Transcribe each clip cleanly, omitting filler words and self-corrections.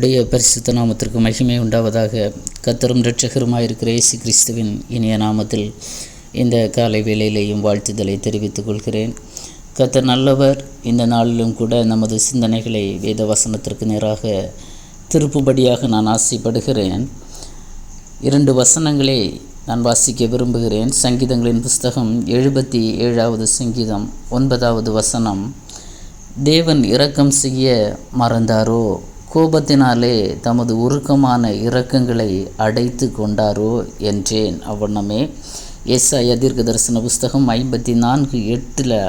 கர்த்தருடைய பரிசுத்த நாமத்திற்கு மகிமை உண்டாவதாக. கர்த்தரும் இரட்சகருமாயிருக்கிற இயேசு கிறிஸ்துவின் இனிய நாமத்தில் இந்த காலை வேளையிலேயும் வாழ்த்துதலை தெரிவித்துக் கொள்கிறேன். கர்த்தர் நல்லவர். இந்த நாளிலும் கூட நமது சிந்தனைகளை வேத வசனத்திற்கு நேராக திருப்புபடியாக நான் ஆசைப்படுகிறேன். 2 வசனங்களை நான் வாசிக்க விரும்புகிறேன். சங்கீதங்களின் புஸ்தகம் 77வது சங்கீதம் 9வது வசனம். தேவன் இரக்கம் செய்ய மறந்தாரோ, கோபத்தினாலே தமது உருக்கமான இரக்கங்களை அடைத்து கொண்டாரோ என்றேன். அவ்வண்ணமே ஏசாயா தீர்க்கதரிசன புஸ்தகம் 54:8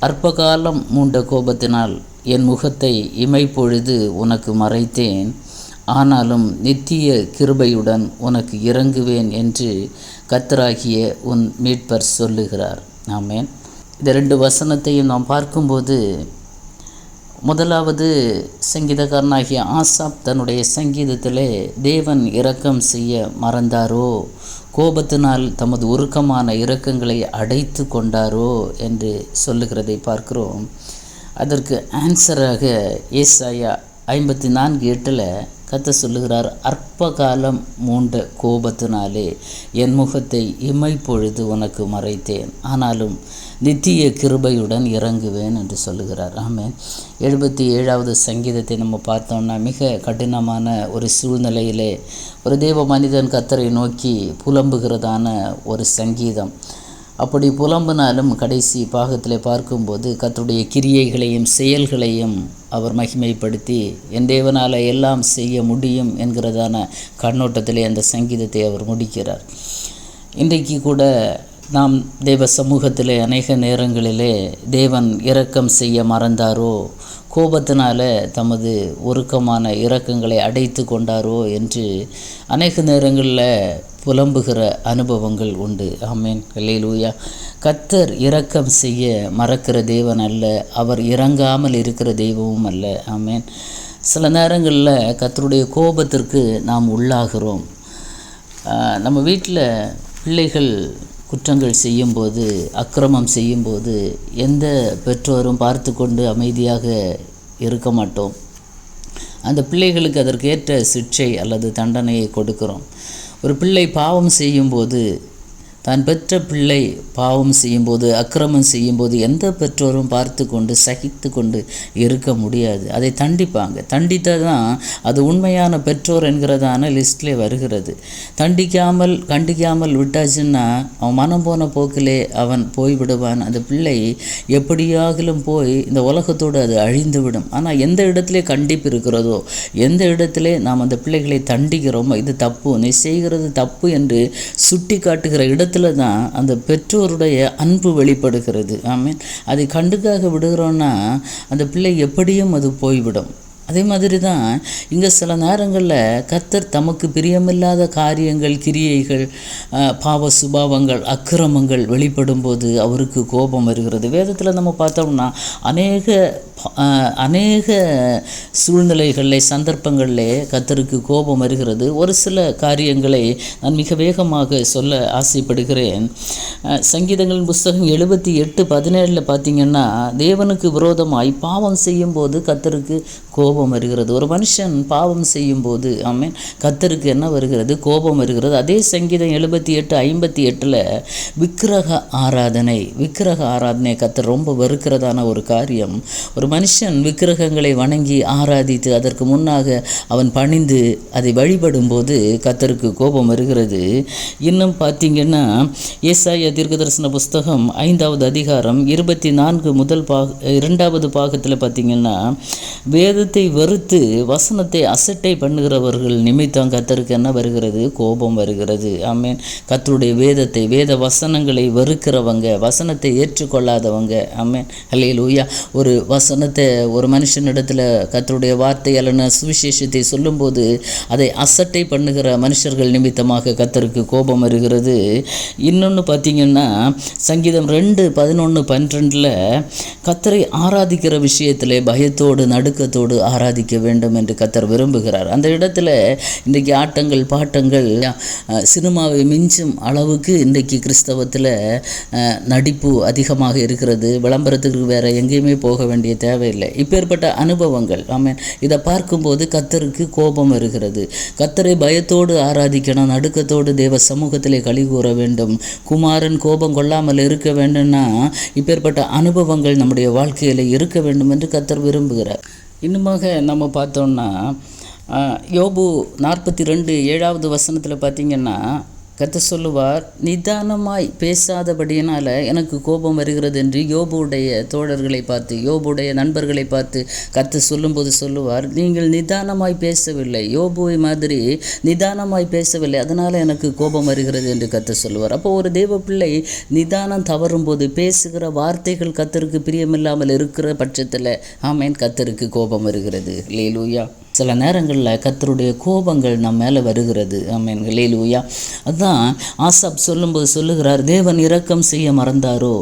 அற்பகாலம் மூண்ட கோபத்தினால் என் முகத்தை இமைப்பொழுது உனக்கு மறைத்தேன், ஆனாலும் நித்திய கிருபையுடன் உனக்கு இறங்குவேன் என்று கர்த்தராகிய உன் மீட்பர் சொல்லுகிறார். ஆமென். இந்த 2 வசனத்தையும் நாம் பார்க்கும்போது, முதலாவது சங்கீதக்காரனாகிய ஆசாப் தன்னுடைய சங்கீதத்திலே தேவன் இரக்கம் செய்ய மறந்தாரோ, கோபத்தினால் தமது உருக்கமான இரக்கங்களை அடைத்து கொண்டாரோ என்று சொல்லுகிறதை பார்க்கிறோம். அதற்கு ஆன்சராக ஏசாயா 54:8 கர்த்தர் சொல்லுகிறார், அற்ப காலம் மூண்ட கோபத்தினாலே என் முகத்தை இமைப்பொழுது உனக்கு மறைத்தேன், ஆனாலும் நித்திய கிருபையுடன் இறங்குவேன் என்று சொல்லுகிறார். ஆமென். 77வது சங்கீதத்தை நம்ம பார்த்தோம்னா, மிக கடினமான ஒரு சூழ்நிலையிலே ஒரு தேவ மனிதன் கர்த்தரை நோக்கி புலம்புகிறதான ஒரு சங்கீதம். அப்படி புலம்பினாலும் கடைசி பாகத்தில் பார்க்கும்போது கர்த்தருடைய கிரியைகளையும் செயல்களையும் அவர் மகிமைப்படுத்தி என் தேவனால் எல்லாம் செய்ய முடியும் என்கிறதான கண்ணோட்டத்திலே அந்த சங்கீதத்தை அவர் முடிக்கிறார். இன்றைக்கு கூட நாம் தேவ சமூகத்திலே அநேக நேரங்களிலே தேவன் இரக்கம் செய்ய மறந்தாரோ, கோபத்தினால தமது உருக்கமான இரக்கங்களை அடைத்து கொண்டாரோ என்று அநேக நேரங்களில் புலம்புகிற அனுபவங்கள் உண்டு. ஆமென். அல்லேலூயா. கர்த்தர் இரக்கம் செய்ய மறக்கிற தேவன் அல்ல, அவர் இறங்காமல் இருக்கிற தெய்வமும் அல்ல. ஆமென். சில நேரங்களில் கர்த்தருடைய கோபத்திற்கு நாம் உள்ளாகிறோம். நம்ம வீட்டில் பிள்ளைகள் குற்றங்கள் செய்யும்போது, அக்கிரமம் செய்யும்போது எந்த பெற்றோரும் பார்த்து கொண்டு அமைதியாக இருக்க மாட்டோம். அந்த பிள்ளைகளுக்கு அதற்கேற்ற சிக்ஷை அல்லது தண்டனையை கொடுக்கிறோம். ஒரு பிள்ளை பாவம் செய்யும்போது, தான் பெற்ற பிள்ளை பாவம் செய்யும்போது, அக்கிரமம் செய்யும்போது எந்த பெற்றோரும் பார்த்து கொண்டு சகித்து கொண்டு இருக்க முடியாது. அதை தண்டிப்பாங்க. தண்டித்தால் தான் அது உண்மையான பெற்றோர் என்கிறதான லிஸ்ட்லேயே வருகிறது. கண்டிக்காமல் விட்டாச்சுன்னா அவன் மனம் போன போக்கிலே அவன் போய்விடுவான். அந்த பிள்ளை எப்படியாகிலும் போய் இந்த உலகத்தோடு அது அழிந்து விடும். ஆனால் எந்த இடத்துல கண்டிப்பு இருக்கிறதோ, எந்த இடத்துல நாம் அந்த பிள்ளைகளை தண்டிக்கிறோமோ, இது தப்பு, நீ செய்கிறது தப்பு என்று சுட்டி காட்டுகிற இடத்துல தான் அந்த பெற்றோருடைய அன்பு வெளிப்படுகிறது. ஆமென். அதை கண்டுக்காக விடுகிறோன்னா அந்த பிள்ளை எப்படியும் அது போய்விடும். அதே மாதிரி தான் இங்கே சில நேரங்களில் கர்த்தர் தமக்கு பிரியமில்லாத காரியங்கள், கிரியைகள், பாவ சுபாவங்கள், அக்கிரமங்கள் வெளிப்படும் போது அவருக்கு கோபம் வருகிறது. வேதத்தில் நம்ம பார்த்தோம்னா அநேக சூழ்நிலைகளில், சந்தர்ப்பங்களில் கர்த்தருக்கு கோபம் வருகிறது. ஒரு சில காரியங்களை நான் மிக வேகமாக சொல்ல ஆசைப்படுகிறேன். சங்கீதங்களின் புஸ்தகம் 78:17 பார்த்திங்கன்னா, தேவனுக்கு விரோதமாய் பாவம் செய்யும்போது கர்த்தருக்கு கோபம் வருகிறது. ஒரு மனுஷன் பாவம் செய்யும்போது ஆமென், கர்த்தருக்கு என்ன வருகிறது? கோபம் வருகிறது. அதே சங்கீதம் 78:58 விக்கிரக ஆராதனை கர்த்தர் ரொம்ப வெறுக்கிறதான ஒரு காரியம். ஒரு மனுஷன் விக்கிரகங்களை வணங்கி ஆராதித்து அதற்கு முன்னாக அவன் பணிந்து அதை வழிபடும்போது கர்த்தருக்கு கோபம் வருகிறது. இன்னும் பார்த்திங்கன்னா, ஏசாயா தீர்க்கதரிசன புஸ்தகம் 5வது அதிகாரம் 24 பாகத்தில் பார்த்திங்கன்னா, வேதத்தை வெறுத்து வசனத்தை அசட்டை பண்ணுகிறவர்கள் நிமித்தம் கர்த்தருக்கு என்ன வருகிறது? கோபம் வருகிறது. ஆமென். கர்த்தருடைய வேத வசனங்களை வெறுக்கிறவங்க, வசனத்தை ஏற்றுக்கொள்ளாதவங்க. ஆமென். அல்லேலூயா. ஒரு வசனத்தை ஒரு மனுஷனிடத்தில் கர்த்தருடைய வார்த்தை அல்லது சுவிசேஷத்தை சொல்லும்போது அதை அசட்டை பண்ணுகிற மனுஷர்கள் நிமித்தமாக கர்த்தருக்கு கோபம் வருகிறது. இன்னொன்று பார்த்திங்கன்னா, சங்கீதம் 2:11-12 கர்த்தரை ஆராதிக்கிற விஷயத்தில் பயத்தோடு நடுக்கத்தோடு ஆராதிக்க வேண்டும் என்று கர்த்தர் விரும்புகிறார். அந்த இடத்துல இன்றைக்கு ஆட்டங்கள் பாட்டங்கள் சினிமாவை மிஞ்சும் அளவுக்கு இன்றைக்கு கிறிஸ்தவத்தில் நடிப்பு அதிகமாக இருக்கிறது. விளம்பரத்துக்கு வேறு எங்கேயுமே போக வேண்டிய தேவையில்லை. இப்பேற்பட்ட அனுபவங்கள் ஆமென். இதை பார்க்கும்போது கர்த்தருக்கு கோபம் வருகிறது. கர்த்தரை பயத்தோடு ஆராதிக்கணும், நடுக்கத்தோடு தேவ சமூகத்திலே களி கூற வேண்டும். குமாரன் கோபம் கொள்ளாமல் இருக்க வேண்டும்னா இப்பேற்பட்ட அனுபவங்கள் நம்முடைய வாழ்க்கையில் இருக்க வேண்டும் என்று கர்த்தர் விரும்புகிறார். இன்னுமாக நம்ம பார்த்தோம்னா யோபு 42:7 வசனத்தில் பார்த்திங்கன்னா கர்த்தர் சொல்லுவார், நிதானமாய் பேசாதபடியினால் எனக்கு கோபம் வருகிறது என்று யோபுடைய தோழர்களை பார்த்து, யோபுடைய நண்பர்களை பார்த்து கர்த்தர் சொல்லும்போது சொல்லுவார், நீங்கள் நிதானமாய் பேசவில்லை, யோபுவை மாதிரி நிதானமாய் பேசவில்லை, அதனால் எனக்கு கோபம் வருகிறது என்று கர்த்தர் சொல்லுவார். அப்போ ஒரு தேவ பிள்ளை நிதானம் தவறும்போது, பேசுகிற வார்த்தைகள் கர்த்தருக்கு பிரியமில்லாமல் இருக்கிற பட்சத்தில் ஆமென், கர்த்தருக்கு கோபம் வருகிறது. அல்லேலூயா. சில நேரங்களில் கர்த்தருடைய கோபங்கள் நம்ம மேலே வருகிறது. ஆமென், அல்லேலூயா. அதுதான் ஆசாப் சொல்லும்போது சொல்லுகிறார், தேவன் இரக்கம் செய்ய மறந்தாரோ.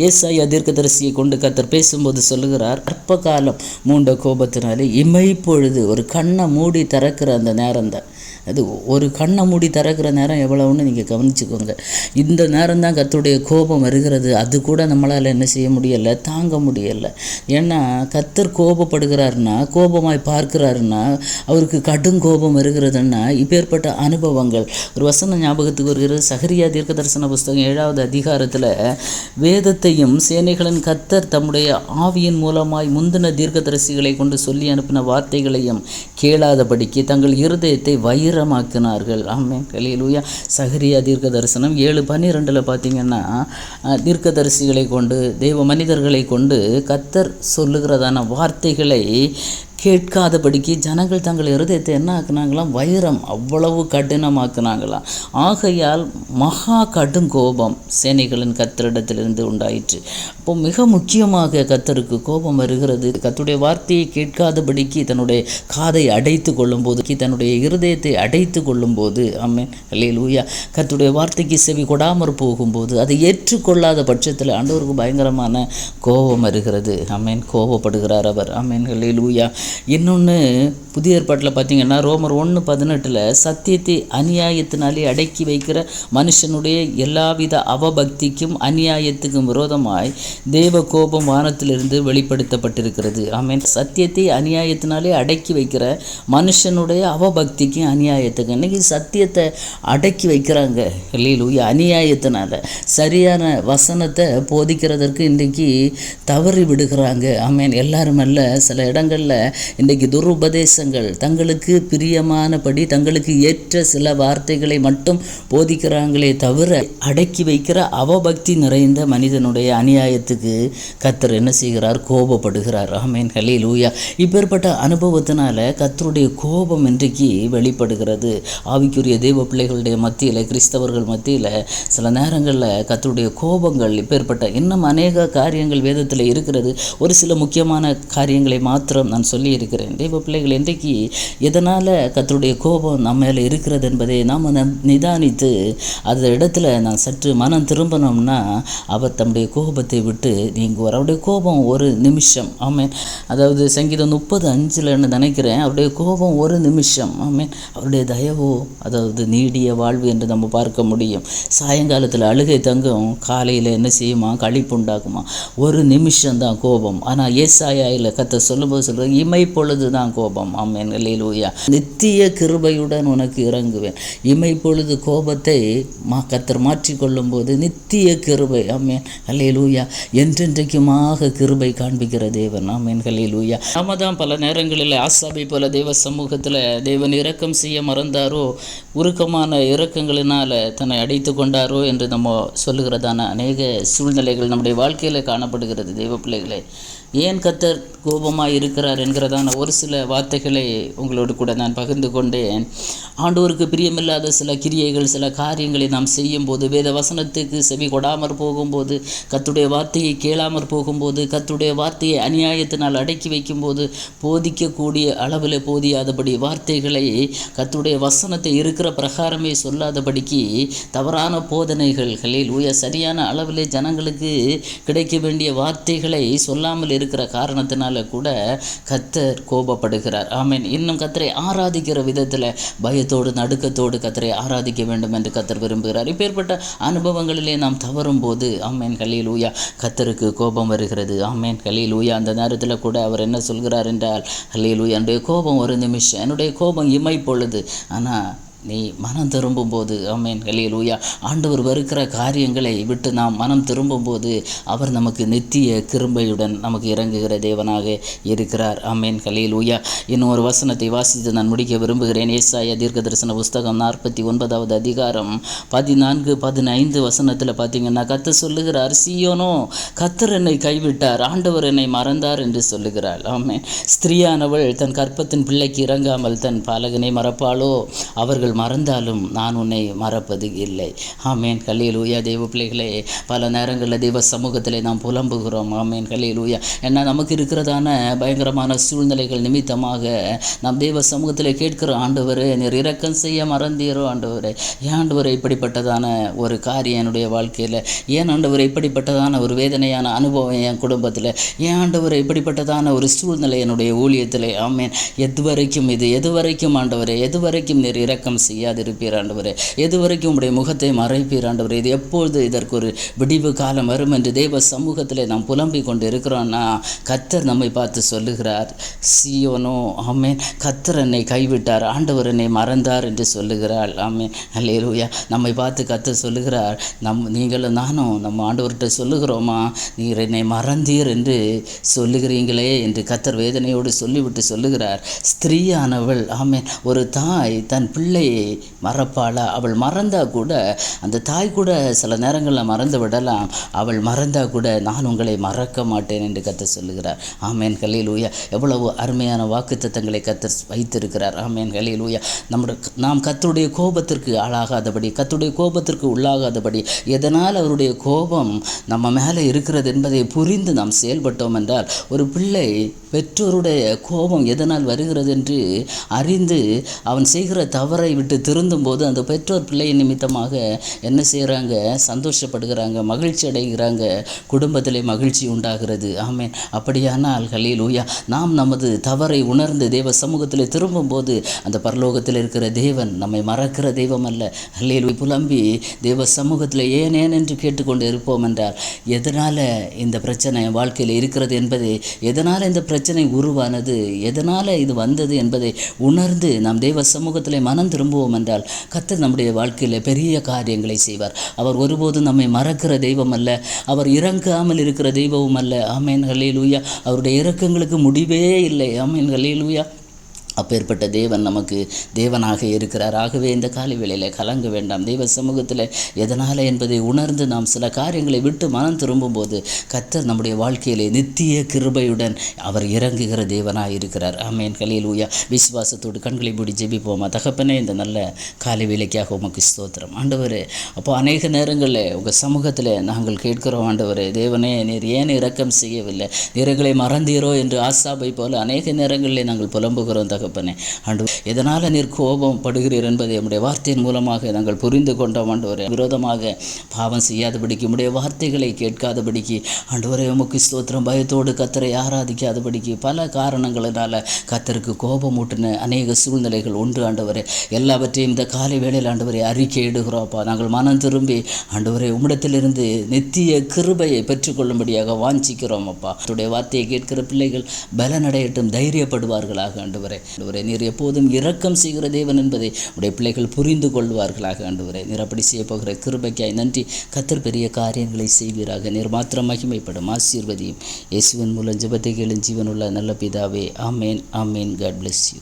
ஏசாயா தீர்க்கதரிசியை கொண்டு கர்த்தர் பேசும்போது சொல்லுகிறார், அற்ப காலம் மூண்ட கோபத்தினாலே இமைப்பொழுது, ஒரு கண்ணை மூடி திறக்கிற அந்த நேரம் தான் அது. ஒரு கண்ணை மூடி திறக்கிற நேரம் எவ்வளவுன்னு நீங்கள் கவனிச்சுக்கோங்க. இந்த நேரம் தான் கர்த்தருடைய கோபம் வருகிறது. அது கூட நம்மளால் என்ன செய்ய முடியலை, தாங்க முடியலை. ஏன்னா கர்த்தர் கோபப்படுகிறாருன்னா, கோபமாய் பார்க்கிறாருன்னா, அவருக்கு கடும் கோபம் வருகிறதுன்னா இப்பேற்பட்ட அனுபவங்கள். ஒரு வசனம் ஞாபகத்துக்கு வருகிறது. சகரியா தீர்க்க தரிசன புஸ்தகம் 7வது அதிகாரத்தில், வேதத்தையும் சேனைகளின் கர்த்தர் தம்முடைய ஆவியின் மூலமாய் முந்தின தீர்க்கதரிசிகளை கொண்டு சொல்லி அனுப்பின வார்த்தைகளையும் கேளாதபடிக்கு தங்கள் இருதயத்தை வைரமாக்கினார்கள். ஆமென், அல்லேலூயா. சகரியா தீர்க்க தரிசனம் 7:12 பார்த்தீங்கன்னா, தீர்க்கதரிசிகளை கொண்டு, தேவ மனிதர்களை கொண்டு கர்த்தர் சொல்லுகிறதான வார்த்தைகளை கேட்காதபடிக்கு ஜனங்கள் தங்கள் இருதயத்தை என்ன ஆக்குனாங்களாம், வைரம், அவ்வளவு கடினமாக்குனாங்களாம். ஆகையால் மகா கடும் கோபம் சேனைகளின் கர்த்தரிடத்திலிருந்து உண்டாயிற்று. அப்போ மிக முக்கியமாக கர்த்தருக்கு கோபம் வருகிறது. கர்த்தருடைய வார்த்தையை கேட்காதபடிக்கு தன்னுடைய காதை அடைத்து கொள்ளும்போது, தன்னுடைய இருதயத்தை அடைத்து கொள்ளும்போது, ஆமென், அல்லேலூயா, கர்த்தருடைய வார்த்தைக்கு செவி கொடாமற் போகும்போது, அதை ஏற்றுக்கொள்ளாத பட்சத்தில் ஆண்டவருக்கு பயங்கரமான கோபம் வருகிறது. ஆமென், கோபப்படுகிறார் அவர். ஆமென், அல்லேலூயா. இன்னொன்று புதிய ஏற்பாட்டில் பார்த்தீங்கன்னா ரோமர் 1:18, சத்தியத்தை அநியாயத்தினாலே அடக்கி வைக்கிற மனுஷனுடைய எல்லாவித அவபக்திக்கும் அநியாயத்துக்கும் விரோதமாய் தேவ கோபம் வானத்திலிருந்து வெளிப்படுத்தப்பட்டிருக்கிறது. ஆமென். சத்தியத்தை அநியாயத்தினாலே அடக்கி வைக்கிற மனுஷனுடைய அவபக்திக்கும் அநியாயத்துக்கும், இன்றைக்கி சத்தியத்தை அடக்கி வைக்கிறாங்க அல்லேலூயா, அநியாயத்தினால. சரியான வசனத்தை போதிக்கிறதற்கு இன்றைக்கி தவறி விடுகிறாங்க. ஆமென். எல்லாரும் அல்ல, சில இடங்களில் இன்றைக்கு துருபதேசங்கள், தங்களுக்கு பிரியமானபடி தங்களுக்கு ஏற்ற சில வார்த்தைகளை மட்டும் போதிக்கிறாங்களே தவிர, அடக்கி வைக்கிற அவபக்தி நிறைந்த மனிதனுடைய அநியாயத்துக்கு கர்த்தர் என்ன செய்கிறார், கோபப்படுகிறார். ஆமென், அல்லேலூயா. இப்பேற்பட்ட அனுபவத்தினால கர்த்தருடைய கோபம் இன்றைக்கு வெளிப்படுகிறது. ஆவிக்குரிய தேவ பிள்ளைகளுடைய மத்தியில், கிறிஸ்தவர்கள் மத்தியில் சில நேரங்களில் கர்த்தருடைய கோபங்கள் இப்பேற்பட்ட இன்னும் அநேக காரியங்கள் வேதத்தில் இருக்கிறது. ஒரு சில முக்கியமான காரியங்களை மாத்திரம் நான் சொல்லி இருக்கிறேன். தேவ பிள்ளைகள், இன்றைக்கு எதனால் கர்த்தருடைய கோபம் நம்ம மேலே இருக்கிறது என்பதை நாம் நிதானித்து அந்த இடத்துல நான் சற்று மனம் திரும்பினோம்னா அவர் தம்முடைய கோபத்தை விட்டு நீங்குவார். அவருடைய கோபம் ஒரு நிமிஷம். ஆமென். அதாவது சங்கீதம் 30:5 நினைக்கிறேன், அவருடைய கோபம் ஒரு நிமிஷம். ஆமென். அவருடைய தயவோ அதாவது நீடிய வாழ்வு என்று நம்ம பார்க்க முடியும். சாயங்காலத்தில் அழுகை தங்கும், காலையில் என்ன செய்யுமா, களிப்பு உண்டாக்குமா. ஒரு நிமிஷம்தான் கோபம். ஆனால் ஏசாயாவில் கர்த்தர் சொல்லும்போது சொல்கிறார், இமைப்பொழுது தான் கோபம். ஆமென், அல்லேலூயா. நித்திய கிருபையுடன் உனக்கு இறங்குவேன். இமைப்பொழுது கோபத்தை கர்த்தர் மாற்றிக்கொள்ளும் போது நித்திய கிருபை. ஆமென், அல்லேலூயா. என்றென்றைக்குமாக கிருபை காண்பிக்கிற தேவன். ஆமென், அல்லேலூயா. நாம தான் பல நேரங்களில் ஆசாபை போல தேவ சமூகத்தில் தேவன் இரக்கம் செய்ய மறந்தாரோ, உருக்கமான இரக்கங்களினால் தன்னை அடைத்து கொண்டாரோ என்று நம்ம சொல்லுகிறதான அநேக சூழ்நிலைகள் நம்முடைய வாழ்க்கையில் காணப்படுகிறது. தேவ பிள்ளைகளை, ஏன் கர்த்தர் கோபமாக இருக்கிறார் என்கிறதான ஒரு சில வார்த்தைகளை உங்களோடு கூட நான் பகிர்ந்து கொண்டேன். ஆண்டவருக்கு பிரியமில்லாத சில கிரியைகள், சில காரியங்களை நாம் செய்யும்போது, வேத வசனத்துக்கு செவி கொடாமற் போகும்போது, கர்த்தருடைய வார்த்தையை கேளாமற் போகும்போது, கர்த்தருடைய வார்த்தையை அநியாயத்தினால் அடக்கி வைக்கும்போது, போதிக்கக்கூடிய அளவில் போதியாதபடி வார்த்தைகளை, கர்த்தருடைய வசனத்தை இருக்கிற இருக்கிற பிரகாரமே சொல்லாதபடிக்கு தவறான போதனைகள் ஹல்லேலூயா சரியான அளவிலே ஜனங்களுக்கு கிடைக்க வேண்டிய வார்த்தைகளை சொல்லாமல் இருக்கிற காரணத்தினால கூட கர்த்தர் கோபப்படுகிறார். ஆமென். இன்னும் கர்த்தரை ஆராதிக்கிற விதத்தில் பயத்தோடு நடுக்கத்தோடு கர்த்தரை ஆராதிக்க வேண்டும் என்று கர்த்தர் விரும்புகிறார். இப்பேற்பட்ட அனுபவங்களிலே நாம் தவறும் போது ஆமென் ஹல்லேலூயா கர்த்தருக்கு கோபம் வருகிறது. ஆமென் ஹல்லேலூயா. அந்த நேரத்தில் கூட அவர் என்ன சொல்கிறார் என்றால் ஹல்லேலூயா என்னுடைய கோபம் ஒரு நிமிஷம், என்னுடைய கோபம் இமை பொழுது, ஆனால் நீ மனம் திரும்பும்போது ஆமென் ஹல்லேலூயா ஆண்டவர் வருகிற காரியங்களை விட்டு நாம் மனம் திரும்பும்போது அவர் நமக்கு நித்திய கிருபையுடன் நமக்கு இறங்குகிற தேவனாக இருக்கிறார். ஆமென் ஹல்லேலூயா. இன்னும் ஒரு வசனத்தை வாசித்து நான் முடிக்க விரும்புகிறேன். ஏசாயா தீர்க்கதரிசன புஸ்தகம் 49வது அதிகாரம் 14-15 வசனத்தில் பார்த்தீங்கன்னா கர்த்தர் சொல்லுகிறார், சீயோனோ கர்த்தர் என்னை கைவிட்டார், ஆண்டவர் என்னை மறந்தார் என்று சொல்லுகிறாள். ஆமென். ஸ்திரீயானவள் தன் கற்பத்தின் பிள்ளைக்கு இறங்காமல் தன் பாலகனை மறப்பாளோ? அவர்கள் மறந்தாலும் நான் உன்னை மறப்பது இல்லை. ஆமென் ஹல்லேலூயா. தெய்வ பிள்ளைகளே, பல நேரங்களில் தெய்வ சமூகத்திலே நாம் புலம்புகிறோம். ஆமென் ஹல்லேலூயா. ஏன்னா நமக்கு இருக்கிறதான பயங்கரமான சூழ்நிலைகள் நிமித்தமாக நாம் தெய்வ சமூகத்தில் கேட்கிற ஆண்டவரே நீர் இரக்கம் செய்ய மறந்தீரோ ஆண்டவரே, ஏன் ஆண்டவரே இப்படிப்பட்டதான ஒரு காரியம் என்னுடைய வாழ்க்கையில், ஏன் ஆண்டவரே இப்படிப்பட்டதான ஒரு வேதனையான அனுபவம் என் குடும்பத்தில், ஏன் ஆண்டவரே இப்படிப்பட்டதான ஒரு சூழ்நிலை என்னுடைய ஊழியத்தில். ஆமென். எதுவரைக்கும் ஆண்டவரே, எதுவரைக்கும் நீர் இரக்கம் செய்யாதிருப்பீர் ஆண்டவரே, எதுவரைக்கும் உம்முடைய முகத்தை மறைப்பீர் ஆண்டவரே, இது எப்பொழுது இதற்கு ஒரு விடிவு காலம் வரும் என்று தேவ சமூகத்தில் நாம் புலம்பிக் கொண்டு இருக்கிறோன்னா கர்த்தர் நம்மை பார்த்து சொல்லுகிறார், சீயோனோ ஆமென் கர்த்தர் என்னை கைவிட்டார், ஆண்டவர் என்னை மறந்தார் என்று சொல்லுகிறாள். ஆமென் ஹல்லேலூயா. நம்மை பார்த்து கர்த்தர் சொல்லுகிறார், நீங்களும் நானும் நம்ம ஆண்டவர்கிட்ட சொல்லுகிறோமா, நீர் என்னை மறந்தீர் என்று சொல்லுகிறீங்களே என்று கர்த்தர் வேதனையோடு சொல்லிவிட்டு சொல்லுகிறார், ஸ்திரீயானவள் ஆமென் ஒரு தாய் தன் பிள்ளையை மறப்பாளா? அவள் மறந்தா கூட அந்த தாய் கூட சில நேரங்களில் மறந்து விடலாம், அவள் மறந்தா கூட நான் உங்களை மறக்க மாட்டேன் என்று கர்த்தர் சொல்லுகிறார். ஆமென் ஹல்லேலூயா. எவ்வளவு அருமையான வாக்குத்தத்தங்களை கர்த்தர் வைத்திருக்கிறார். ஆமென் ஹல்லேலூயா. நாம் கர்த்தருடைய கோபத்திற்கு ஆளாகாதபடி, கர்த்தருடைய கோபத்திற்கு உள்ளாகாதபடி, எதனால் அவருடைய கோபம் நம்ம மேலே இருக்கிறது என்பதை புரிந்து நாம் செயல்பட்டோம் என்றால், ஒரு பிள்ளை பெற்றோருடைய கோபம் எதனால் வருகிறது என்று அறிந்து அவன் செய்கிற தவறை விட்டு திருந்தும் போது அந்த பெற்றோர் பிள்ளை நிமித்தமாக என்ன செய்கிறாங்க, சந்தோஷப்படுகிறாங்க, மகிழ்ச்சி அடைகிறாங்க, குடும்பத்திலே மகிழ்ச்சி உண்டாகிறது. ஆமென். அப்படியானால் ஹல்லேலூயா நாம் நமது தவறை உணர்ந்து தேவ சமூகத்தில் திரும்பும்போது அந்த பரலோகத்தில் இருக்கிற தேவன் நம்மை மறக்கிற தெய்வம் அல்ல. ஹல்லேலூயா. புலம்பி தேவ சமூகத்தில் ஏன் என்று கேட்டுக்கொண்டு இருப்போம் என்றால், எதனால் இந்த பிரச்சனை வாழ்க்கையில் இருக்கிறது என்பதை, எதனால் இந்த பிரச்சனை உருவானது, எதனால் இது வந்தது என்பதை உணர்ந்து நாம் தேவ சமூகத்தில் மனம் திரும்புவோம் என்றால் கர்த்தர் நம்முடைய வாழ்க்கையில் பெரிய காரியங்களை செய்வார். அவர் ஒருபோதும் நம்மை மறக்கிற தெய்வம் அல்ல, அவர் இறங்காமல் இருக்கிற தெய்வமும் அல்ல. ஆமென் ஹல்லேலூயா. அவருடைய இரக்கங்களுக்கு முடிவே இல்லை. ஆமென் ஹல்லேலூயா. அப்பேற்பட்ட தேவன் நமக்கு தேவனாக இருக்கிறார். ஆகவே இந்த காலை வேளையில் கலங்க வேண்டாம். தெய்வ சமூகத்தில் எதனால் என்பதை உணர்ந்து நாம் சில காரியங்களை விட்டு மனம் திரும்பும்போது கர்த்தர் நம்முடைய வாழ்க்கையிலே நித்திய கிருபையுடன் அவர் இறங்குகிற தேவனாக இருக்கிறார். ஆமென் ஹல்லேலூயா. விசுவாசத்தோடு கண்களை மூடி ஜெபிப்போமா. தகப்பனே, இந்த நல்ல காலை வேளைக்காக உமக்கு ஸ்தோத்திரம் ஆண்டவரே. அப்போ அநேக நேரங்களில் உங்கள் சமூகத்தில் நாங்கள் கேட்கிறோம் ஆண்டவரே, தேவனே நீர் ஏன் இரக்கம் செய்யவில்லை, நீர் எங்களை மறந்தீரோ என்று ஆசாபை போல அநேக நேரங்களில் நாங்கள் புலம்புகிறோம் தகப்பனே. ஆண்டவரே, எதனால் நீர் கோபம் படுகிறீர் என்பதை நம்முடைய வார்த்தையின் மூலமாக நாங்கள் புரிந்து கொண்டோம் ஆண்டவரே. விரோதமாக பாவம் செய்யாதபடிக்கு, உம்முடைய வார்த்தைகளை கேட்காதபடிக்கு ஆண்டவரே உமக்கு ஸ்தோத்திரம், பயத்தோடு கர்த்தரை ஆராதிக்காதபடிக்கு பல காரணங்களினால் கர்த்தருக்கு கோபம் ஊட்டின அநேக சூழ்நிலைகள் உண்டு ஆண்டவரே. எல்லாவற்றையும் இந்த காலை வேளையில் ஆண்டவரே அறிக்கை இடுகிறோம்ப்பா. நாங்கள் மனம் திரும்பி ஆண்டவரே உம்மிடத்திலிருந்து நித்திய கிருபையை பெற்றுக்கொள்ளும்படியாக வாஞ்சிக்கிறோம் அப்பா. உடைய வார்த்தையை கேட்கிற பிள்ளைகள் பலனடையட்டும், தைரியப்படுவார்களாக ஆண்டவரே. நீர் எப்போதும் இரக்கம் செய்கிற தேவன் என்பதை உடைய பிள்ளைகள் புரிந்து கொள்வார்களாக ஆண்டவரே. நீர் அப்படி செய்ய போகிற கிருபைக்காய் நன்றி. கர்த்தர் பெரிய காரியங்களை செய்வீராக. நீர் மாத்திரம் மகிமைப்படும். ஆசீர்வதியும். இயேசுவின் மூலம் ஜெபத்தை கேளும் ஜீவனுள்ள நல்ல பிதாவே. ஆமேன் ஆமேன். God bless you.